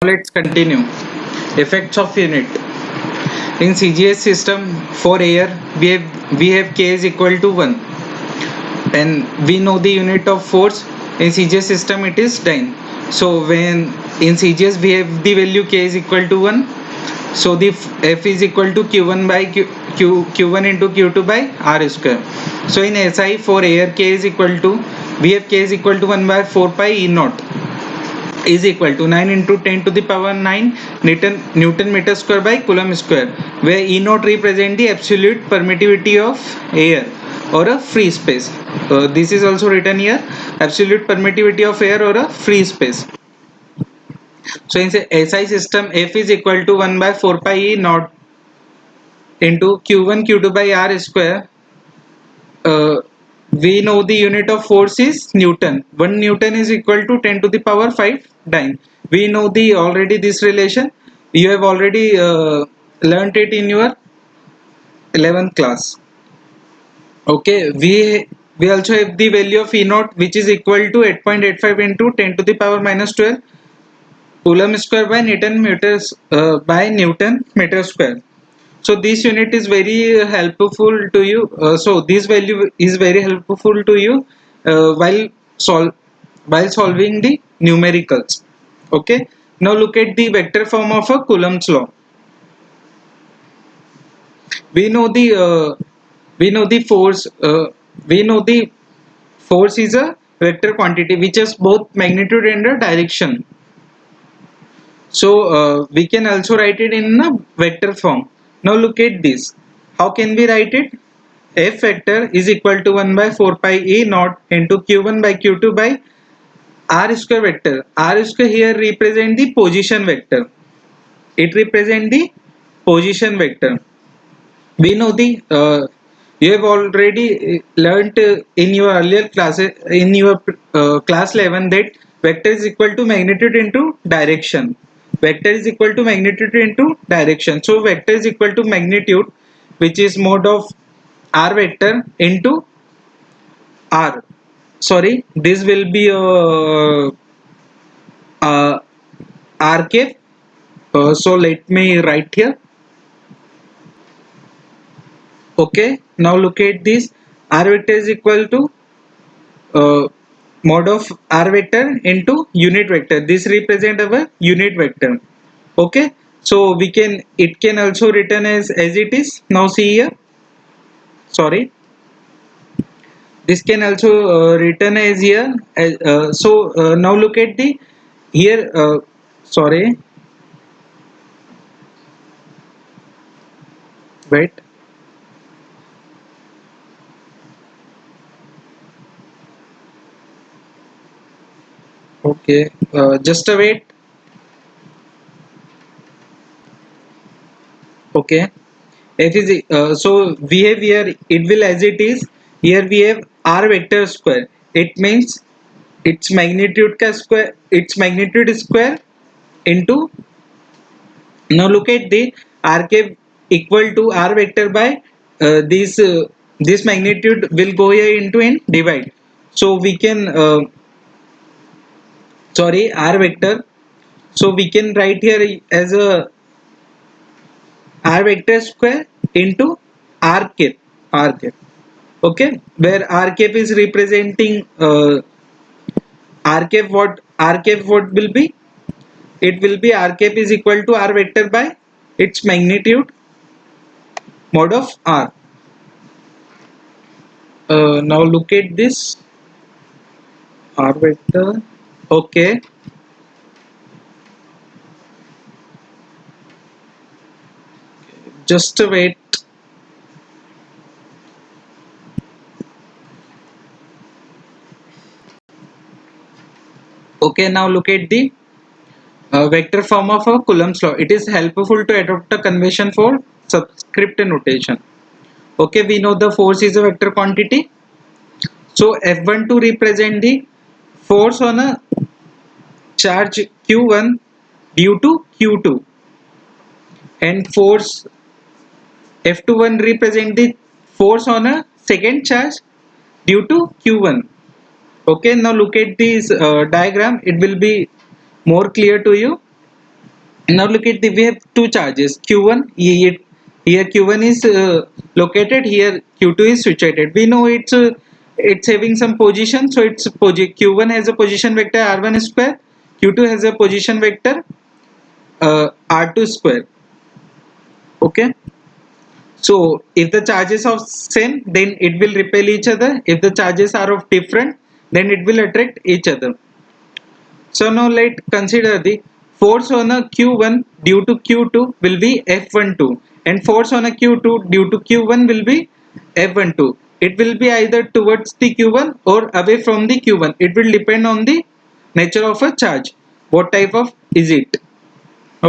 Let's continue. Effects of unit. In CGS system for air, we have K is equal to 1, and we know the unit of force. In CGS system it is dyne. So when in CGS we have the value K is equal to 1, so the F is equal to Q1 by Q1 into Q2 by R square. So in SI for air, K is equal to, we have K is equal to 1 by 4 pi E naught is equal to 9 into 10 to the power 9 Newton meter square by Coulomb square, where E naught represent the absolute permittivity of air or a free space. This is also written here, absolute permittivity of air or a free space. So in SI system, F is equal to 1 by 4 pi E naught into Q1 Q2 by R square. We know the unit of force is Newton. 1 Newton is equal to 10 to the power 5 dyne. We know the already this relation. You have already learnt it in your 11th class. Okay, we also have the value of E naught, which is equal to 8.85 into 10 to the power minus 12 Coulomb square by Newton meter square. So this unit is very helpful to you. So this value is very helpful to you while solving the numericals. Okay, now look at the vector form of a Coulomb's law. We know the force. We know the force is a vector quantity which has both magnitude and a direction. So we can also write it in a vector form. Now look at this. How can we write it? F vector is equal to 1 by 4 pi A naught into Q1 by Q2 by R square vector. R square here represent the position vector. It represent the position vector. We know the you have already learnt in your earlier classes in your class 11 that vector is equal to magnitude into direction. Vector is equal to magnitude into direction. So vector is equal to magnitude, which is mode of r vector into r. Sorry, this will be r cap. So let me write here. Okay, now look at this. R vector is equal to uh, mod of r vector into unit vector. This represent our unit vector. Okay, so we can, it can also written as it is. Now see here, sorry, this can also written as here now look at the here, sorry, wait. Okay, just a wait. Okay, it is so we have here, it will as it is. Here we have r vector square. It means its magnitude ka square, its magnitude square into, now look at the r cap equal to r vector by this magnitude will go here into and divide. So we can sorry, r vector, so we can write here as a r vector square into r cap, r cap. Okay, where r cap is representing r cap, what will be, it will be r cap is equal to r vector by its magnitude mod of r. Now look at this r vector. Okay, just wait. Okay, now look at the vector form of a Coulomb's law. It is helpful to adopt a convention for subscript notation. Okay, we know the force is a vector quantity. So F12 represent the force on a charge Q1 due to Q2, and force F21 represent the force on a second charge due to Q1. Okay, now look at this diagram. It will be more clear to you. Now look at the, we have two charges q1 here q1 is located, here q2 is situated. We know it's having some position, so q1 has a position vector r1 square, q2 has a position vector r2 square. Okay, so if the charges are same, then it will repel each other. If the charges are of different, then it will attract each other. So now let's consider the force on a Q1 due to Q2 will be F12, and force on a Q2 due to Q1 will be F12. It will be either towards the Q1 or away from the Q1. It will depend on the nature of a charge. What type of is it?